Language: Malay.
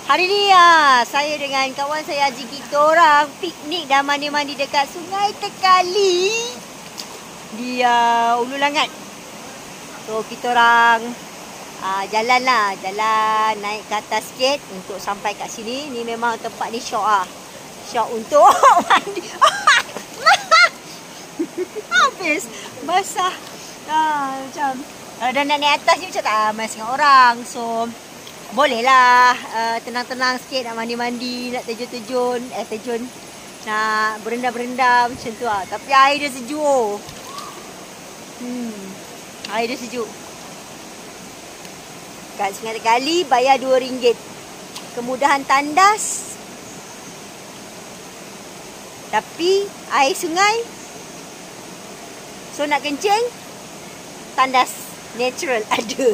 Hari ni saya dengan kawan saya Haji, kita orang piknik dan mandi-mandi dekat Sungai Tekali di Ulu Langat. So kita orang jalan naik ke atas sikit untuk sampai kat sini. Ni memang tempat ni syok syok untuk mandi. Habis basah. Macam dah nak naik atas ni macam tak ramai sangat orang. So bolehlah tenang-tenang sikit, nak mandi-mandi, nak terjun, nak berendam macam tu lah. Tapi air dia sejuk. Air dia sejuk. Kat Sungai Tekali bayar RM2. Kemudahan tandas. Tapi air sungai, so nak kencing, tandas natural ada.